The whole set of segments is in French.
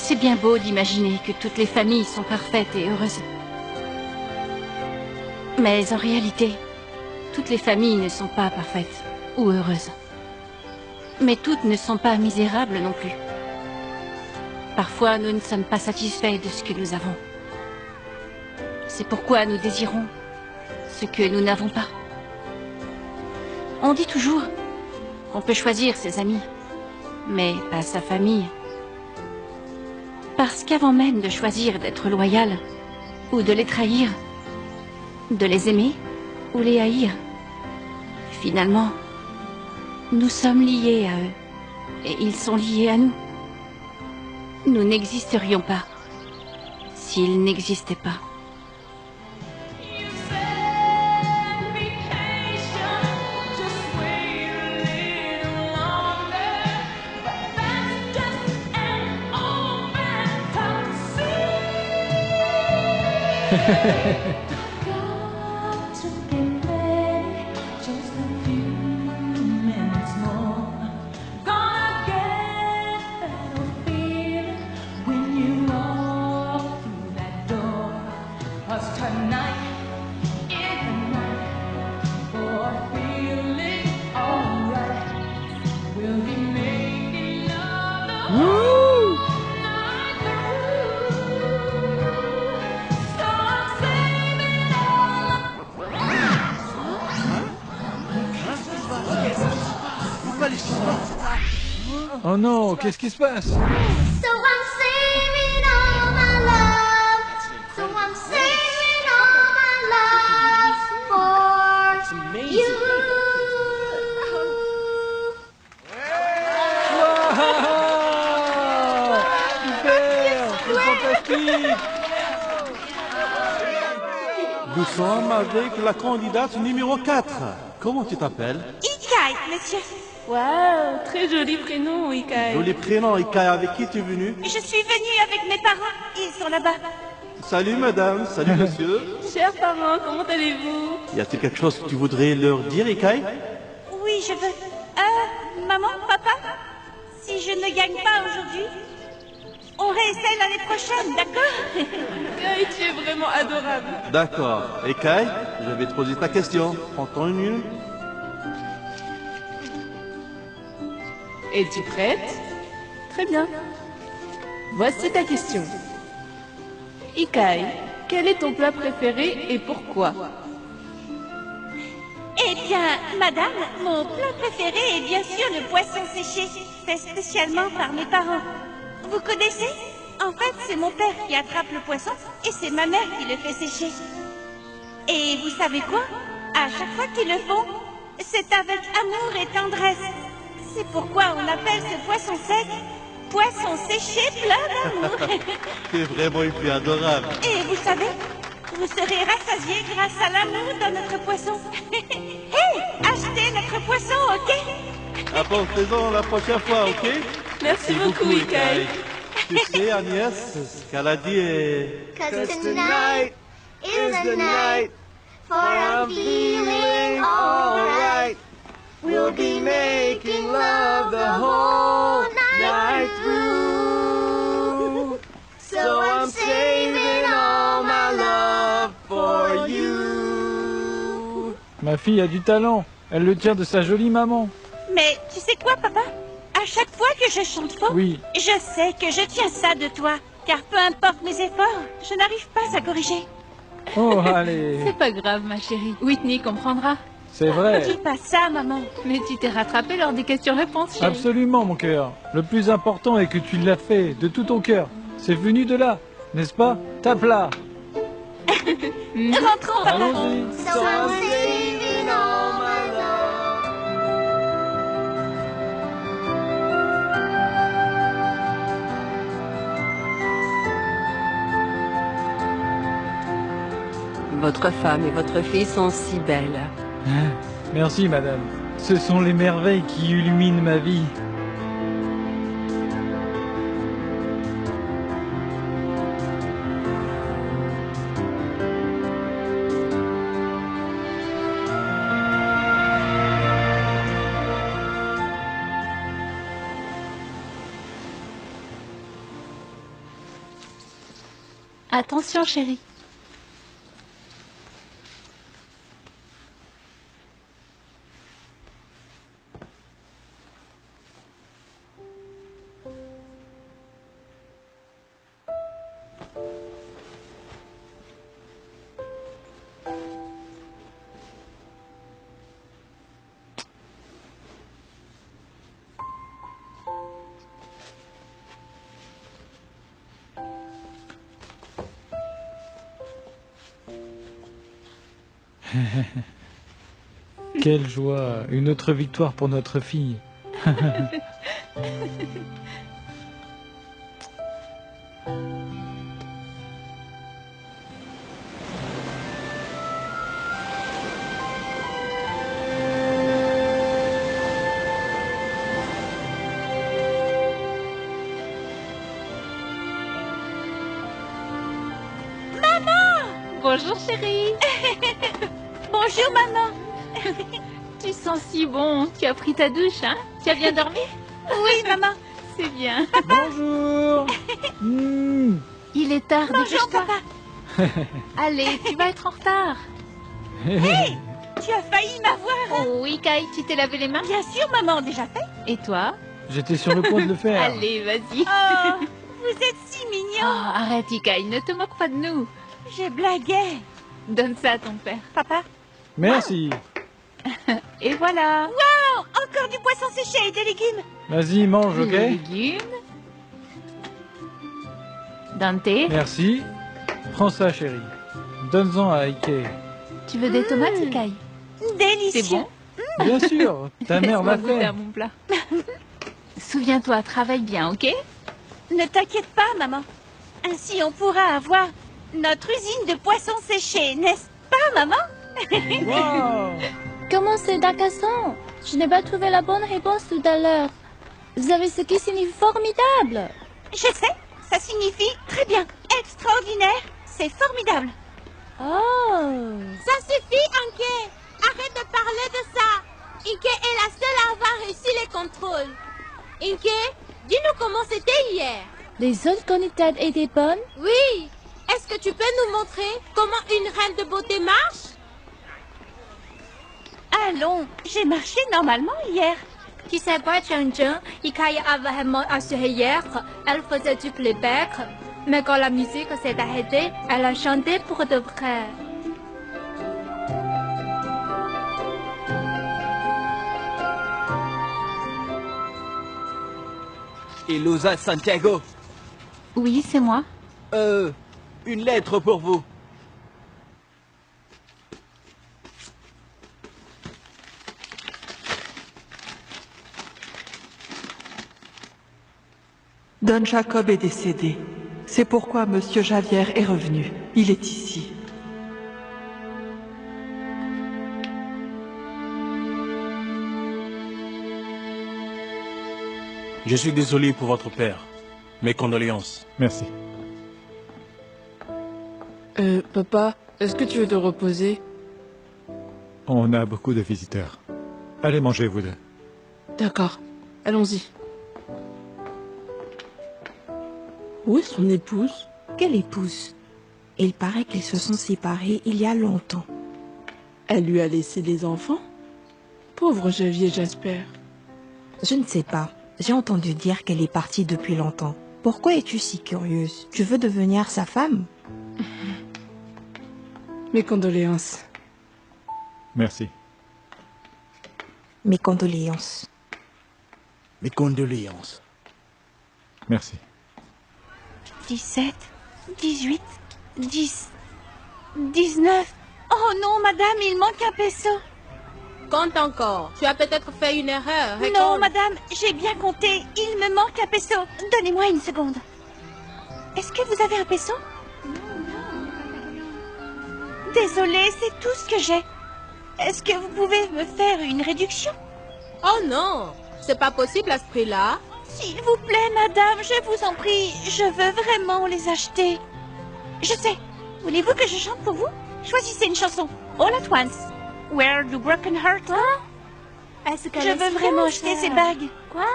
C'est bien beau d'imaginer que toutes les familles sont parfaites et heureuses. Mais en réalité, toutes les familles ne sont pas parfaites ou heureuses. Mais toutes ne sont pas misérables non plus. Parfois, nous ne sommes pas satisfaits de ce que nous avons. C'est pourquoi nous désirons ce que nous n'avons pas. On dit toujours qu'on peut choisir ses amis, mais pas sa famille. Parce qu'avant même de choisir d'être loyal, ou de les trahir, de les aimer ou les haïr, finalement, nous sommes liés à eux, et ils sont liés à nous. Nous n'existerions pas s'ils n'existaient pas. Oh non, qu'est-ce qui se passe? So I'm saving all my love. So I'm saving all my love for you. Super, c'est fantastique. Nous sommes avec la candidate numéro 4. Comment tu t'appelles? Ikai, monsieur. Waouh, très joli prénom, Ikai. Joli prénom, Ikai. Avec qui tu es venu? Je suis venue avec mes parents. Ils sont là-bas. Salut madame, salut monsieur. Chers parents, comment allez-vous? Y a-t-il quelque chose que tu voudrais leur dire, Ikai? Oui, je veux. Maman, papa, si je ne gagne pas aujourd'hui, on réessaie l'année prochaine, d'accord? Ikai, tu es vraiment adorable. D'accord. Ikai, je vais te poser ta question. Prends-toi une minute. Es-tu prête? Très bien. Voici ta question. Ikai, quel est ton plat préféré et pourquoi? Eh bien, madame, mon plat préféré est bien sûr le poisson séché, fait spécialement par mes parents. Vous connaissez? En fait, c'est mon père qui attrape le poisson et c'est ma mère qui le fait sécher. Et vous savez quoi? À chaque fois qu'ils le font, c'est avec amour et tendresse. C'est pourquoi on appelle ce poisson sec poisson séché plein d'amour. T'es vraiment une fille adorable. Et vous savez, vous serez rassasiés grâce à l'amour de notre poisson. Hey, achetez notre poisson, ok? Apportez-en la prochaine fois, ok? Merci beaucoup, Ikai. Tu sais, Agnès, ce qu'elle a dit est... 'Cause tonight is the night for I'm feeling alright. We'll be making love the whole night through. So I'm saving all my love for you. Ma fille a du talent. Elle le tient de sa jolie maman. Mais tu sais quoi, papa? À chaque fois que je chante faux, Oui. je sais que je tiens ça de toi. Car peu importe mes efforts, je n'arrive pas à corriger. Oh, allez. C'est pas grave, ma chérie. Whitney comprendra. C'est Ne vrai. dis pas ça, maman. Mais tu t'es rattrapé lors des questions-réponses, chérie. Absolument, mon cœur. Le plus important est que tu l'as fait de tout ton cœur. C'est venu de là, n'est-ce pas? Tape là. Rentrons, papa. Allons-y. So I'm saving all my love. Votre femme et votre fille sont si belles. Ah, merci, madame. Ce sont les merveilles qui illuminent ma vie. Attention, chérie. Quelle joie, une autre victoire pour notre fille. Bonjour, chérie. Bonjour, maman. Tu sens si bon. Tu as pris ta douche, hein? Tu as bien dormi? Oui, maman. C'est bien. Bonjour. Il est tard, Bonjour, dépêche-toi. papa. Allez, tu vas être en retard. Tu as failli m'avoir. Oh oui, Kai, tu t'es lavé les mains? Bien sûr, maman, déjà fait. Et toi? J'étais sur le point de le faire. Allez, vas-y. Oh, vous êtes si Oh, mignon. arrête, Ikai, ne te moque pas de nous. Je blaguais. Donne ça à ton père. Papa. Merci. Et voilà. Oh, encore du poisson séché et des légumes. Vas-y, mange, ok? Les légumes. Dante, Merci. Prends ça, chérie. Donne-en à Ike. tu veux des tomates, Ikai? Délicieux. C'est bon? Bien sûr, ta mère Laisse-moi l'a goûter fait. à mon plat. Souviens-toi, travaille bien, ok? Ne t'inquiète pas, maman. Ainsi, on pourra avoir notre usine de poissons séchés, n'est-ce pas, maman? Wow. Comment c'est agaçant? Je n'ai pas trouvé la bonne réponse tout à l'heure. Vous savez ce qui signifie formidable? Je sais, ça signifie très bien, extraordinaire, c'est formidable. Oh! Ça suffit, Anke. Arrête de parler de ça. Inke est la seule à avoir réussi les contrôles. Inke, dis-nous comment c'était hier. Les autres candidates étaient bonnes? Oui. Est-ce que tu peux nous montrer comment une reine de beauté marche? Allons, j'ai marché normalement hier. Tu sais quoi, Chang-Chun? Ikai a vraiment assuré hier. Elle faisait du playback. Mais quand la musique s'est arrêtée, elle a chanté pour de vrai. Ilusa Santiago, Oui, c'est moi. une lettre pour vous. Don Jacob est décédé. C'est pourquoi Monsieur Javier est revenu. Il est ici. Je suis désolé pour votre père. Mes condoléances. Merci. Papa, est-ce que tu veux te reposer? On a beaucoup de visiteurs. Allez manger, vous deux. D'accord, allons-y. Où est son épouse? Quelle épouse? Il paraît qu'ils se sont séparés il y a longtemps. Elle lui a laissé des enfants? Pauvre Javier Jasper. Je ne sais pas. J'ai entendu dire qu'elle est partie depuis longtemps. Pourquoi es-tu si curieuse? Tu veux devenir sa femme? Mes condoléances. Merci. Mes condoléances. Mes condoléances. Merci. 17, 18, 10, 19. Oh non, madame, il manque un peso. Compte encore. Tu as peut-être fait une erreur. Non, Récolte. madame, j'ai bien compté. Il me manque un peso. Donnez-moi une seconde. Est-ce que vous avez un peso? Désolée, c'est tout ce que j'ai. Est-ce que vous pouvez me faire une réduction? Oh non, c'est pas possible à ce prix-là. S'il vous plaît, madame, je vous en prie, je veux vraiment les acheter. Je sais. Voulez-vous que je chante pour vous? Choisissez une chanson. All at once. Where the broken heart are. Est-ce que Je veux vraiment acheter ces bagues. Quoi?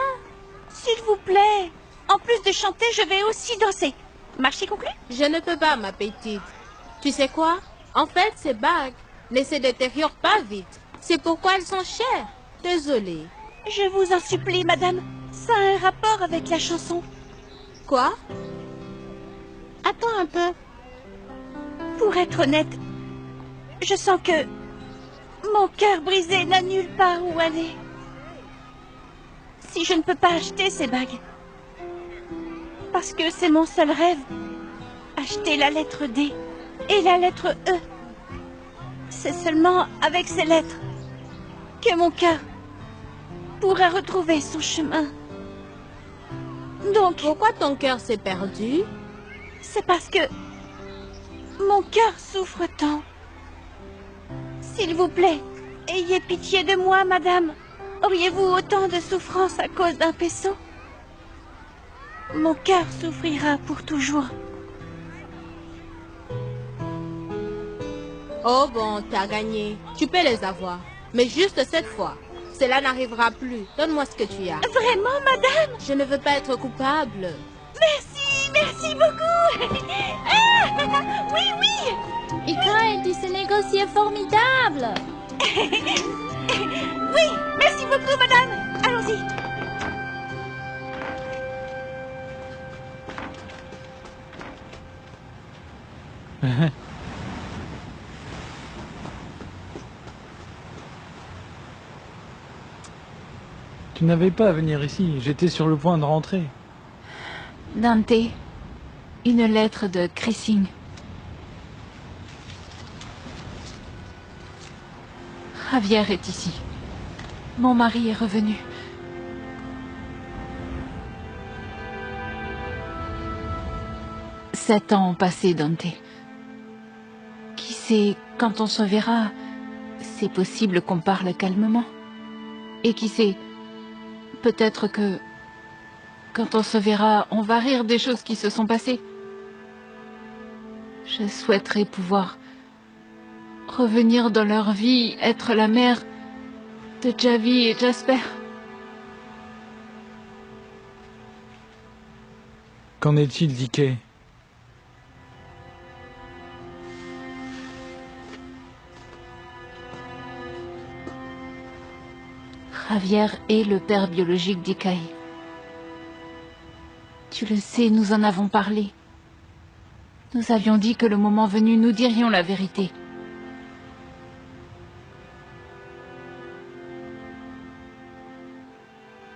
S'il vous plaît. En plus de chanter, je vais aussi danser. Marché conclu? Je ne peux pas, ma petite. Tu sais quoi? En fait, ces bagues ne se détériorent pas vite. C'est pourquoi elles sont chères. Désolée. Je vous en supplie, madame. Ça a un rapport avec la chanson. Quoi? Attends un peu. Pour être honnête, je sens que mon cœur brisé n'a nulle part où aller. Si je ne peux pas acheter ces bagues, parce que c'est mon seul rêve, acheter la lettre D et la lettre E. C'est seulement avec ces lettres que mon cœur pourra retrouver son chemin. Donc... Pourquoi ton cœur s'est perdu? C'est parce que mon cœur souffre tant. S'il vous plaît, ayez pitié de moi, madame. Auriez-vous autant de souffrance à cause d'un peso? Mon cœur souffrira pour toujours. Oh bon, t'as gagné. Tu peux les avoir. Mais juste cette fois. Cela n'arrivera plus. Donne-moi ce que tu as. Vraiment, madame? Je ne veux pas être coupable. Merci, merci beaucoup. Ah, oui, oui. Ikai dit ce négocier est formidable. Oui, merci beaucoup, madame. Allons-y. Tu n'avais pas à venir ici, j'étais sur le point de rentrer. Dante, une lettre de Cressing. Javier est ici. Mon mari est revenu. « 7 ans ont passé, Dante. Qui sait, quand on se verra, c'est possible qu'on parle calmement. Et qui sait, peut-être que, quand on se verra, on va rire des choses qui se sont passées. Je souhaiterais pouvoir revenir dans leur vie, être la mère de Javi et Jasper. » Qu'en est-il d'Ike? Javier est le père biologique d'Ikai. Tu le sais, nous en avons parlé. Nous avions dit que le moment venu, nous dirions la vérité.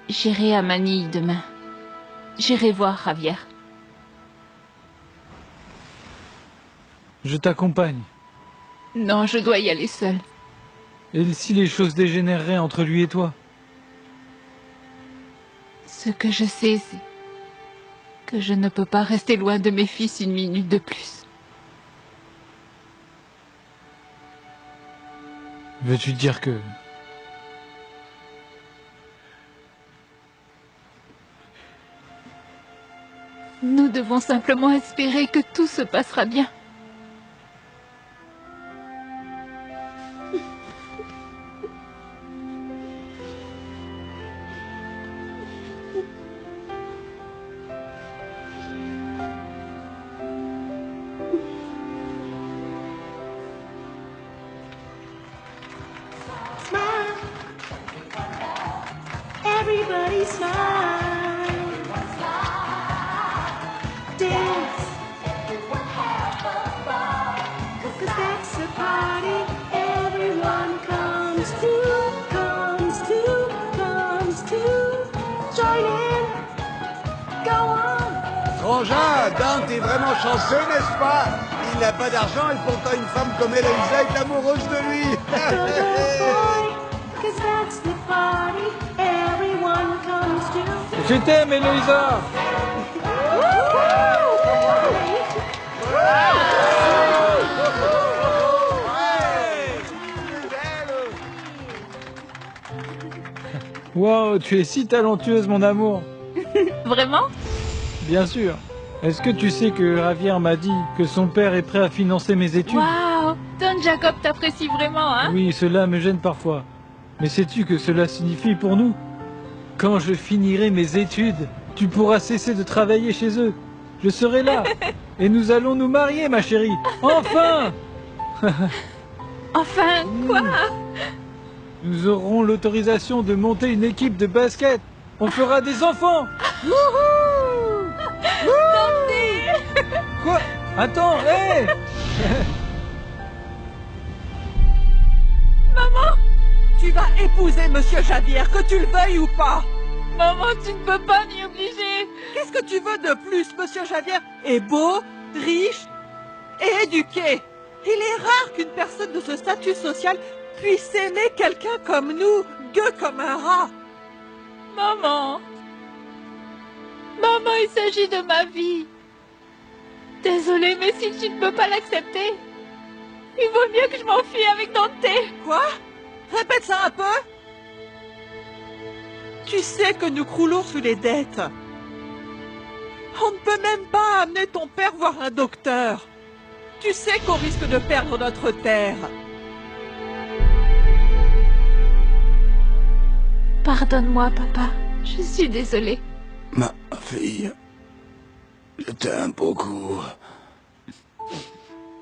J'irai à Manille demain. J'irai voir Javier. Je t'accompagne. Non, je dois y aller seule. Et si les choses dégénéreraient entre lui et toi? Ce que je sais, c'est que je ne peux pas rester loin de mes fils une minute de plus. Veux-tu dire que... Nous devons simplement espérer que tout se passera bien. Everybody smile. Dance. Cause that's the party everyone comes to. Join in. Go on. Frangin, Dante est vraiment chanceux, n'est-ce pas? Il n'a pas d'argent et pourtant une femme comme Eloïsa est amoureuse de lui. Cause that's the party everyone comes to. Je t'aime, Eloïsa! Wow, tu es si talentueuse, mon amour! Vraiment? Bien sûr. Est-ce que tu sais que Javier m'a dit que son père est prêt à financer mes études? Waouh! Don Jacob t'apprécie vraiment, hein? Oui, cela me gêne parfois. Mais sais-tu que cela signifie pour nous? Quand je finirai mes études, tu pourras cesser de travailler chez eux. Je serai là. Et nous allons nous marier, ma chérie. Enfin. Enfin, quoi? Nous aurons l'autorisation de monter une équipe de basket. On fera des enfants. Wouhou! Quoi? Attends, hé! Maman! Tu vas épouser Monsieur Javier, que tu le veuilles ou pas! Maman, tu ne peux pas m'y obliger! Qu'est-ce que tu veux de plus? Monsieur Javier est beau, riche et éduqué. Il est rare qu'une personne de ce statut social puisse aimer quelqu'un comme nous, gueux comme un rat. Maman! Maman, il s'agit de ma vie. Désolée, mais si tu ne peux pas l'accepter, il vaut mieux que je m'enfuie avec Dante. Quoi? Répète ça un peu. Tu sais que nous croulons sous les dettes. On ne peut même pas amener ton père voir un docteur. Tu sais qu'on risque de perdre notre terre. Pardonne-moi, papa. Je suis désolée. Ma fille, je t'aime beaucoup.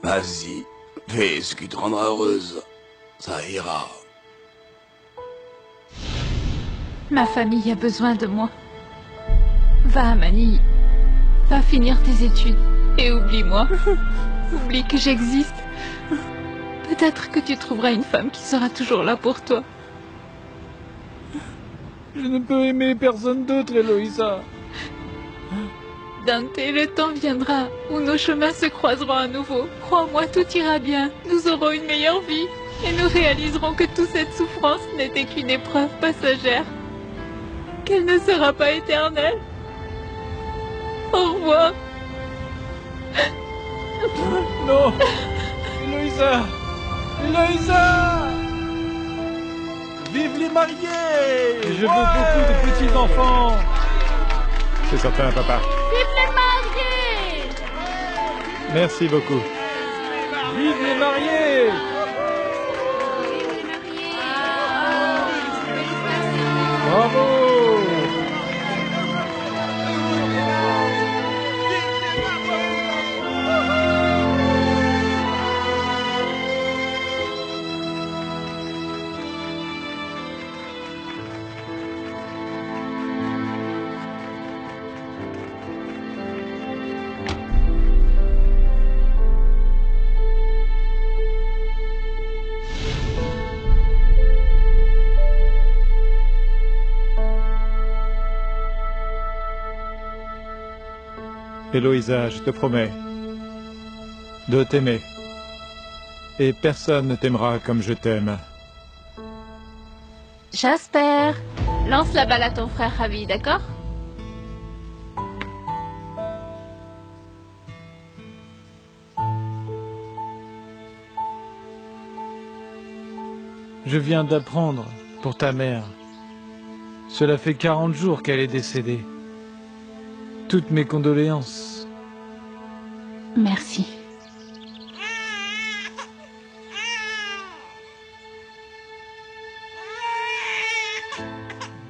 Vas-y, fais ce qui te rendra heureuse. Ça ira. Ma famille a besoin de moi. Va à Manille. Va finir tes études. Et oublie-moi. Oublie que j'existe. Peut-être que tu trouveras une femme qui sera toujours là pour toi. Je ne peux aimer personne d'autre, Eloïsa. Dante, le temps viendra où nos chemins se croiseront à nouveau. Crois-moi, tout ira bien. Nous aurons une meilleure vie. Et nous réaliserons que toute cette souffrance n'était qu'une épreuve passagère. Qu'elle ne sera pas éternelle. Au revoir. Non. Eloïsa. Eloïsa. Vive les mariés! Je veux beaucoup de petits-enfants. C'est certain, papa. Vive les mariés! Merci beaucoup. Vive les mariés! Bravo! Eloïsa, je te promets de t'aimer. Et personne ne t'aimera comme je t'aime. Jasper, lance la balle à ton frère Ravi, d'accord? Je viens d'apprendre pour ta mère. Cela fait 40 jours qu'elle est décédée. Toutes mes condoléances. Merci.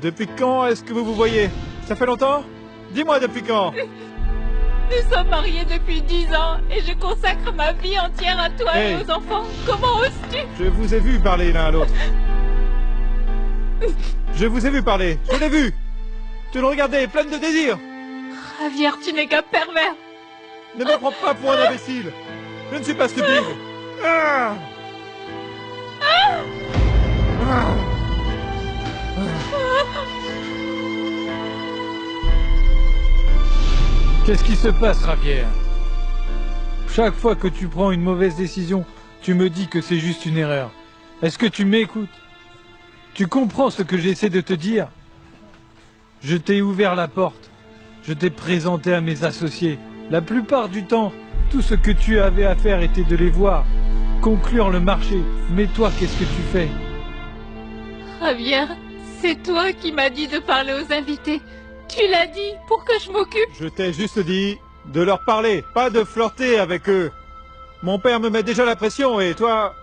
Depuis quand est-ce que vous vous voyez? Ça fait longtemps? Dis-moi depuis quand? Nous sommes mariés depuis 10 ans et je consacre ma vie entière à toi et aux enfants. Comment oses-tu? Je vous ai vu parler l'un à l'autre. Je vous ai vu parler. Je l'ai vu. Tu le regardais, pleine de désir. Javier, tu n'es qu'un pervers. Ne me prends pas pour un imbécile. Je ne suis pas stupide. Ah. Ah. Qu'est-ce qui se passe, Javier? Chaque fois que tu prends une mauvaise décision, tu me dis que c'est juste une erreur. Est-ce que tu m'écoutes? Tu comprends ce que j'essaie de te dire? Je t'ai ouvert la porte. Je t'ai présenté à mes associés. La plupart du temps, tout ce que tu avais à faire était de les voir, conclure le marché. Mais toi, qu'est-ce que tu fais? Javier, c'est toi qui m'as dit de parler aux invités. Tu l'as dit pour que je m'occupe. Je t'ai juste dit de leur parler, pas de flirter avec eux. Mon père me met déjà la pression et toi,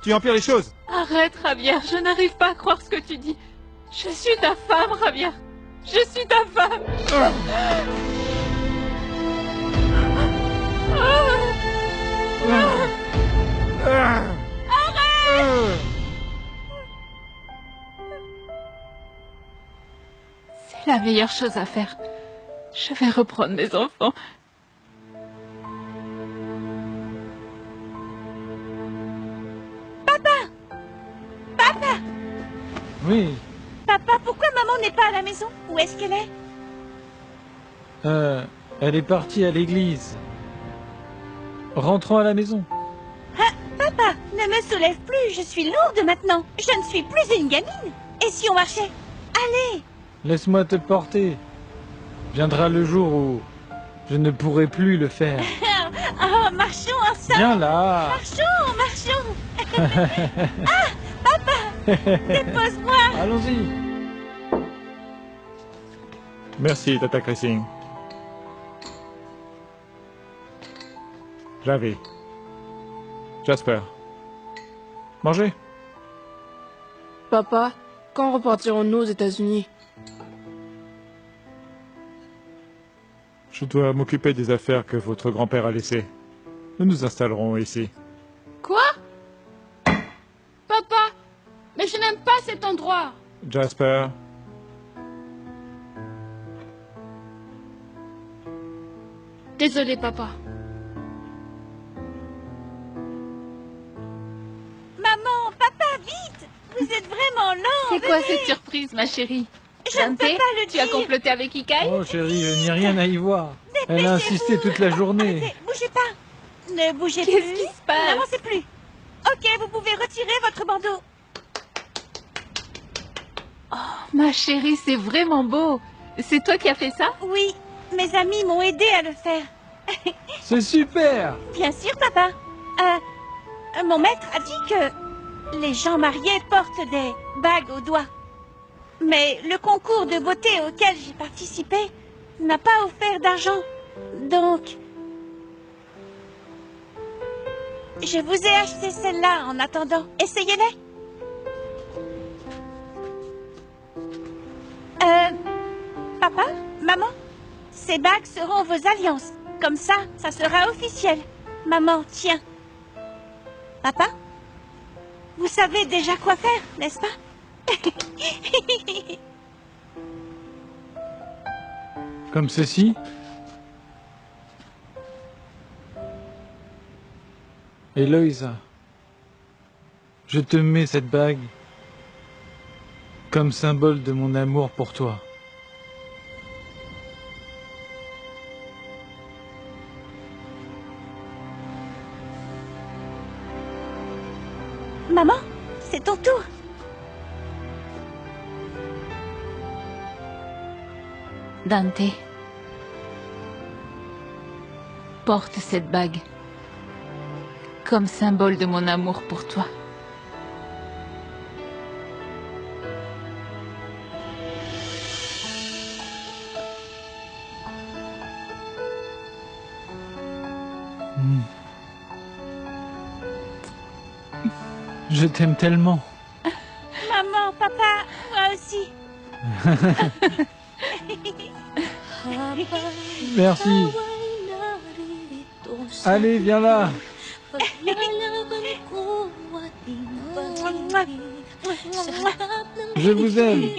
tu empires les choses. Arrête, Javier, je n'arrive pas à croire ce que tu dis. Je suis ta femme, Javier. Je suis ta femme. C'est la meilleure chose à faire. Je vais reprendre mes enfants. Papa! Papa! Oui. Papa, pourquoi maman n'est pas à la maison? Où est-ce qu'elle est? Elle est partie à l'église. Rentrons à la maison. Ah, papa, ne me soulève plus, je suis lourde maintenant. Je ne suis plus une gamine. Et si on marchait? Allez! Laisse-moi te porter. Viendra le jour où je ne pourrai plus le faire. Oh, marchons ensemble. Viens là. Marchons. Ah, papa, dépose-moi. Allons-y. Merci, Tata Christine. Javi. Jasper. Mangez. Papa, quand repartirons-nous aux États-Unis? Je dois m'occuper des affaires que votre grand-père a laissées. Nous nous installerons ici. Quoi? Papa, mais je n'aime pas cet endroit. Jasper. Désolé, papa. Maman, papa, vite! Vous êtes vraiment lent. C'est quoi cette surprise, ma chérie? Je ne peux pas le Tu as dire. comploté avec Ikai? Oh chérie, il n'y a rien à y voir. Elle a insisté toute la journée. Arrêtez, bougez pas. Ne bougez plus. Qu'est-ce qui se passe? N'avancez plus. Ok, vous pouvez retirer votre bandeau. Ma chérie, c'est vraiment beau. C'est toi qui as fait ça? Oui, mes amis m'ont aidé à le faire. C'est super. Bien sûr, papa. Mon maître a dit que les gens mariés portent des bagues au doigt. Mais le concours de beauté auquel j'ai participé n'a pas offert d'argent. Donc, je vous ai acheté celle-là en attendant. Essayez-les. Papa, maman, ces bagues seront vos alliances. Comme ça, ça sera officiel. Maman, tiens. Papa, vous savez déjà quoi faire, n'est-ce pas? Comme ceci. Eloïsa, je te mets cette bague comme symbole de mon amour pour toi. Maman, c'est ton tour. Dante, porte cette bague comme symbole de mon amour pour toi. Je t'aime tellement. Maman, papa, moi aussi. Merci. Allez, viens là. Je vous aime.